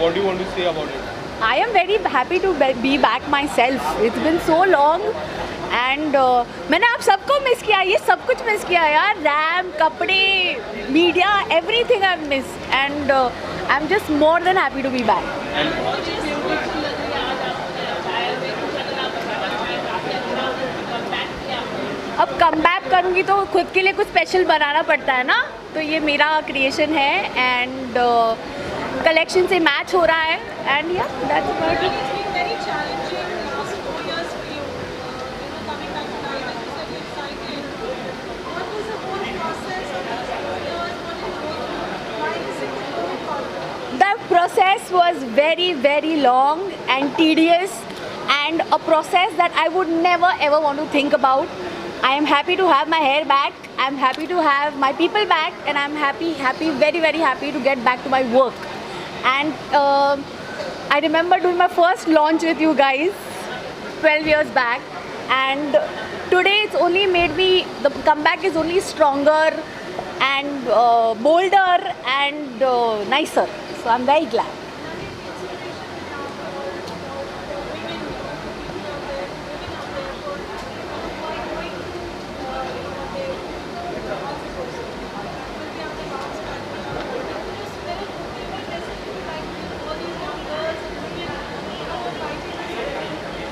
what do you want to say about it? I am very happy to be back myself. It's been so long and मैंने आप सबको miss किया, ये सब कुछ miss किया यार, रैम, कपड़े, media, everything I've missed and I'm just more than happy to be back. अब कम बैक करूँगी तो खुद के लिए कुछ स्पेशल बनाना पड़ता है ना, तो ये मेरा क्रिएशन है एंड कलेक्शन से मैच हो रहा है एंड या that's about it. The process was very, very long and tedious and a process that I would never ever want to think about. I am happy to have my hair back, I am happy to have my people back and I am happy, very, very happy to get back to my work. And I remember doing my first launch with you guys 12 years back and today it's only made me, the comeback is only stronger and bolder and nicer. So I'm very glad.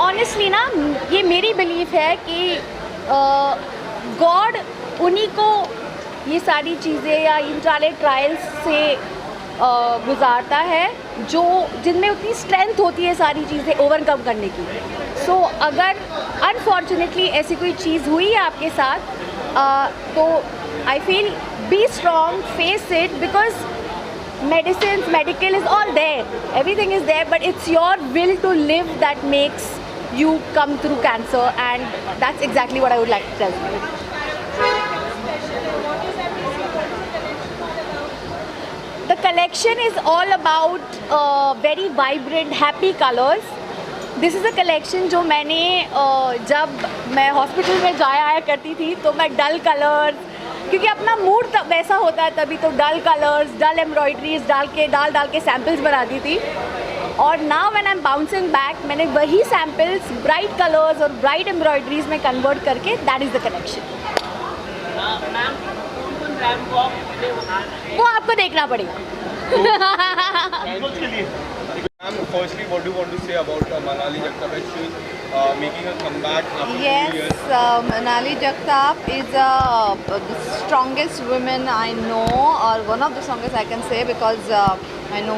Honestly ना ये मेरी belief है कि God उन्हीं को ये सारी चीज़ें या इन सारे ट्रायल्स से गुजारता है जो जिनमें उतनी स्ट्रेंथ होती है सारी चीज़ें ओवरकम करने की. सो अगर अनफॉर्चुनेटली ऐसी कोई चीज़ हुई है आपके साथ तो I feel be strong, face it because medicines, medical is all there, everything is there, but it's your will to live that makes you come through cancer and that's exactly what I would like to tell you. The collection is all about very vibrant, happy colors. This is a collection जो मैंने जब मैं hospital में जाया आया करती थी तो मैं डल कलर्स, क्योंकि अपना मूड वैसा होता है तभी, तो डल कलर्स, डल एम्ब्रॉयडरीज डाल के सैम्पल्स बनाती थी. और now when I am bouncing back मैंने वही सैम्पल्स ब्राइट कलर्स और ब्राइट एम्ब्रॉयडरीज में कन्वर्ट करके दैट इज़ द कलेक्शन. वो आपको देखना पड़ेगा. Firstly, what do you want to say about Manali Jagtap? She's making a comeback after 2 Yes, years. Manali Jagtap is the strongest woman I know, or one of the strongest I can say, because I know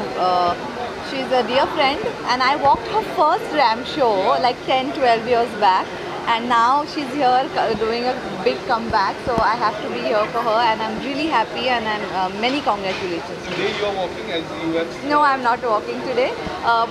she's a dear friend and I walked her first RAM show like 10-12 years back. And now she's here doing a big comeback, so I have to be here for her and I'm really happy and I'm many congratulations. Today you are walking as you have. No, I'm not walking today,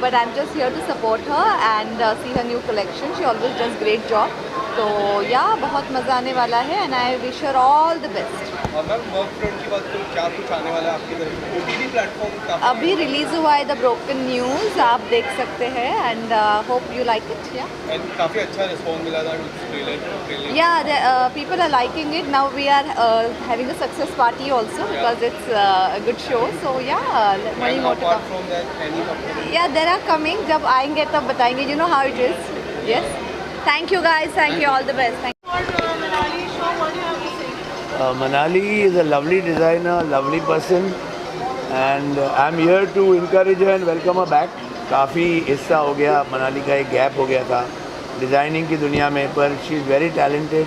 but I'm just here to support her and see her new collection. She always does great job. So yeah, बहुत मज़ा आने वाला है and I wish her all the best. और ma'am work front की बात करूँ, क्या कुछ आने वाला है आपकी तरफ? OTT प्लेटफॉर्म काफी अभी रिलीज हुआ है द ब्रोकन न्यूज़, आप देख सकते हैं and hope you like it. या एंड काफ़ी अच्छा रिस्पॉन्स मिला था trailer. Yeah, people are liking it. Now we are having a success party also because it's a good show. So yeah, many And more to apart come. from that, any company? Yeah, there are coming. जब आएंगे तब बताएंगे. You know how it is. Yes. Thank you guys. Thank you. All the best. Thank Manali is a lovely designer, lovely person, and I'm here to encourage her and welcome her back. काफ़ी हिस्सा हो गया मनाली का, एक gap हो गया था designing की दुनिया में, पर शी इज़ वेरी टैलेंटेड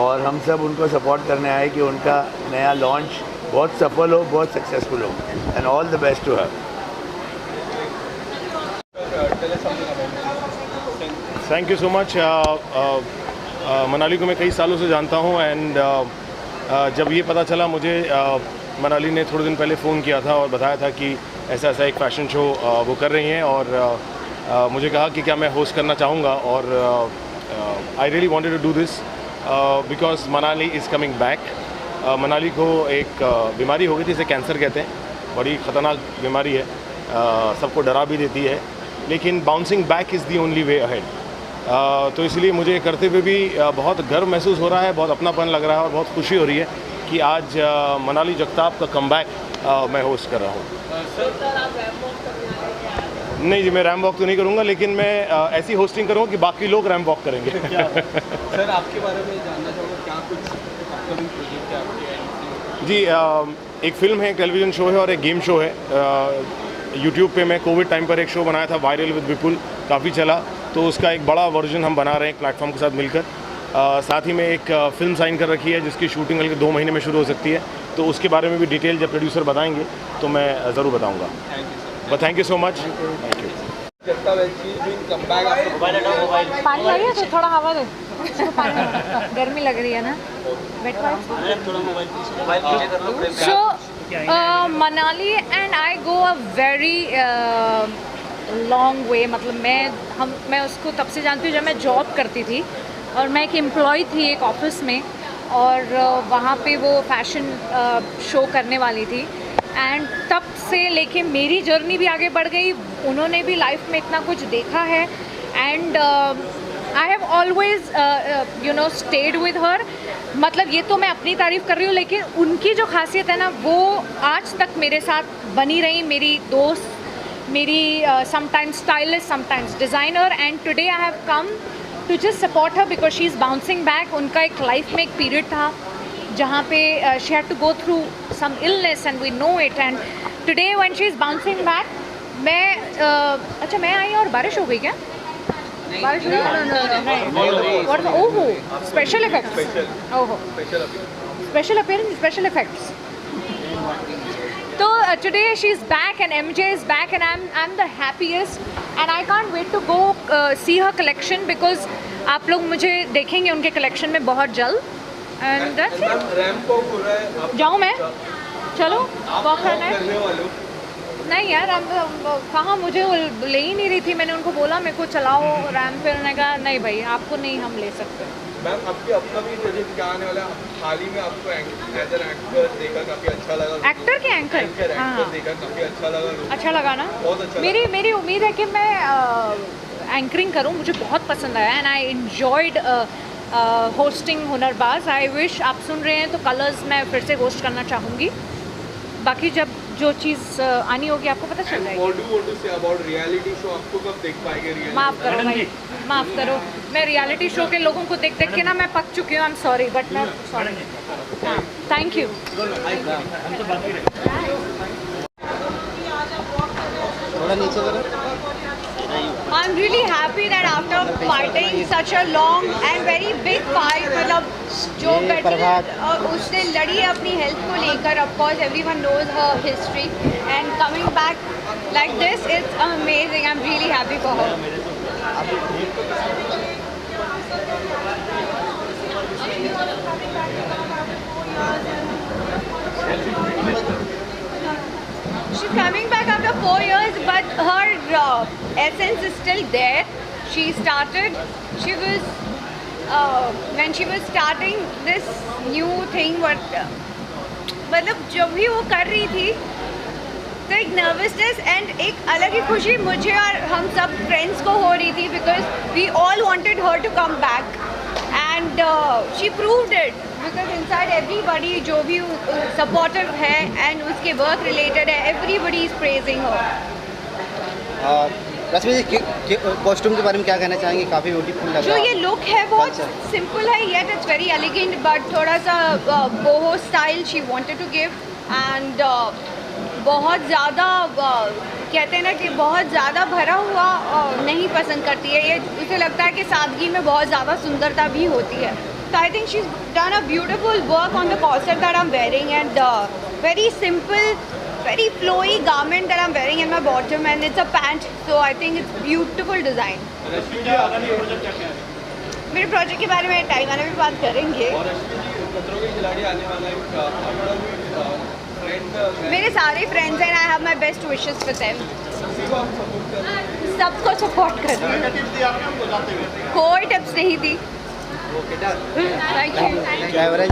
और हम सब उनको सपोर्ट करने आए कि उनका नया लॉन्च बहुत सफल हो, बहुत सक्सेसफुल हो, and all the best to her. Tell us something about this. Thank you so much. Manali को मैं कई सालों से जानता हूँ एंड जब ये पता चला मुझे, मनाली ने थोड़े दिन पहले फ़ोन किया था और बताया था कि ऐसा एक फ़ैशन शो वो कर रही हैं और मुझे कहा कि क्या मैं होस्ट करना चाहूँगा और I really wanted to do this because Manali is coming back. Manali को एक बीमारी हो गई थी, इसे कैंसर कहते हैं, बड़ी ख़तरनाक बीमारी है, सबको डरा भी देती है, लेकिन bouncing back is the only way ahead. तो इसलिए मुझे करते हुए भी बहुत गर्व महसूस हो रहा है, बहुत अपनापन लग रहा है और बहुत खुशी हो रही है कि आज मनाली जगताप का कमबैक मैं होस्ट कर रहा हूँ. नहीं जी, मैं रैम वॉक तो नहीं करूँगा, लेकिन मैं ऐसी होस्टिंग करूँगा कि बाकी लोग रैम वॉक करेंगे। सर आपके बारे में जानना चाहूँगा, क्या कुछ अपकमिंग प्रोजेक्ट है आपके? जी, एक फ़िल्म है, एक टेलीविज़न शो है और एक गेम शो है। यूट्यूब पे मैं कोविड टाइम पर एक शो बनाया था, वायरल विद विपुल, काफ़ी चला, तो उसका एक बड़ा वर्जन हम बना रहे हैं एक प्लेटफॉर्म के साथ मिलकर। साथ ही में एक फ़िल्म साइन कर रखी है जिसकी शूटिंग बल्कि 2 महीने में शुरू हो सकती है, तो उसके बारे में भी डिटेल जब प्रोड्यूसर बताएंगे तो मैं ज़रूर बताऊँगा। But thank you so much. Thank you. जगता वेल्ची डूइंग कमबैक आफ्टर पानी लगे तो थोड़ा हवा दे, पानी गर्मी लग रही है ना, wait so Manali and I go a very long way. मतलब मैं उसको तब से जानती हूँ जब मैं जॉब करती थी और मैं एक एम्प्लॉय थी एक ऑफिस में, और वहाँ पे वो फैशन शो करने वाली थी, एंड तब से लेके मेरी जर्नी भी आगे बढ़ गई। उन्होंने भी लाइफ में इतना कुछ देखा है, and I have always stayed with her. मतलब ये तो मैं अपनी तारीफ़ कर रही हूँ, लेकिन उनकी जो खासियत है ना वो आज तक मेरे साथ बनी रही। मेरी दोस्त, मेरी sometimes stylist, sometimes designer, and today I have come to just support her because she is bouncing back. उनका एक लाइफ में एक पीरियड था जहाँ पे she had to go through some illness and we know it, and today when she is bouncing back, अच्छा मैं आई और बारिश हो गई क्या? बारिश नहीं, ओहो स्पेशल इफेक्ट्स, ओहो स्पेशल अपीयरेंस, स्पेशल इफेक्ट्स। तो today she is back and MJ is back and I'm the happiest and I can't wait to go see her collection because आप लोग मुझे देखेंगे उनके collection में बहुत जल्द, and that's it। Ramp walk हो रहा है, आप जाऊँ मैं? चलो वॉक करना है। करने वाले हो? नहीं यार, कहाँ, मुझे वो ले ही नहीं रही थी। मैंने उनको बोला मेरे को चलाओ रैंप पे, उन्होंने कहा नहीं भाई आपको नहीं हम ले सकते। मैम आपकी अपकमिंग प्रोजेक्ट क्या आने वाला है? हाल ही में आपको एज एन एक्टर देखा, काफ़ी अच्छा लगा। एक्टर के एंकर एक्टर देखा, काफ़ी अच्छा लगा। अच्छा लगा ना? बहुत अच्छा। मेरी उम्मीद है कि मैं एंकरिंग करूं, मुझे बहुत पसंद आया and I enjoyed hosting Hunarbaaz. I wish आप सुन रहे हैं तो कलर्स मैं फिर से होस्ट करना चाहूँगी। बाकी जब जो चीज़ आनी होगी आपको पता चल जाएगी। What do you want to say about reality show? आपको कब देख पाएंगे reality? माफ़ करो भाई, माफ़ करो, मैं रियलिटी शो के लोगों को देख देख के ना मैं पक चुकी हूँ। आई एम सॉरी बट मैं sorry. Thank you. I'm really happy that after fighting such a long and very big fight, मतलब जो बैटल उसने लड़ी है अपनी हेल्थ को लेकर, of course everyone knows her history and coming back like this, it's amazing. I'm really happy for her. She's coming back after 4 years, but her essence is still there. She started, when she was starting this new thing, मतलब जब भी वो कर रही थी तो एक nervousness and एक अलग ही खुशी मुझे और हम सब फ्रेंड्स को हो रही थी, because we all wanted her to come back and she proved it, because inside everybody जो भी सपोर्टिव है एंड उसके वर्क रिलेटेड है, everybody is praising her. Rashmi ji costume के बारे में क्या कहना चाहेंगे? काफ़ी ब्यूटीफुल लग रहा है। जो ये लुक है बहुत सिंपल है, yet it's very elegant, but थोड़ा सा boho style she wanted to give, and बहुत ज़्यादा कहते हैं ना कि बहुत ज़्यादा भरा हुआ नहीं पसंद करती है ये। उसे लगता है कि सादगी में बहुत ज़्यादा सुंदरता भी होती है। So I think she's done a beautiful work on the corset that I'm wearing, and very simple, very flowy garment that I'm wearing in my bottom, and it's a pant, so I think it's beautiful design. रश्मि जी आगामी project क्या है? मेरे project के बारे में time आने में बात करेंगे। और रश्मि जी खतरों के खिलाड़ी आने वाला है, फ्रेंड मेरे सारे फ्रेंड्स हैं, I have my best wishes for them. किसी को आप सपोर्ट कर रहे हैं? सबको सपोर्ट कर रही हूँ, कोई टिप्स नहीं दी। Thank you. एवरेज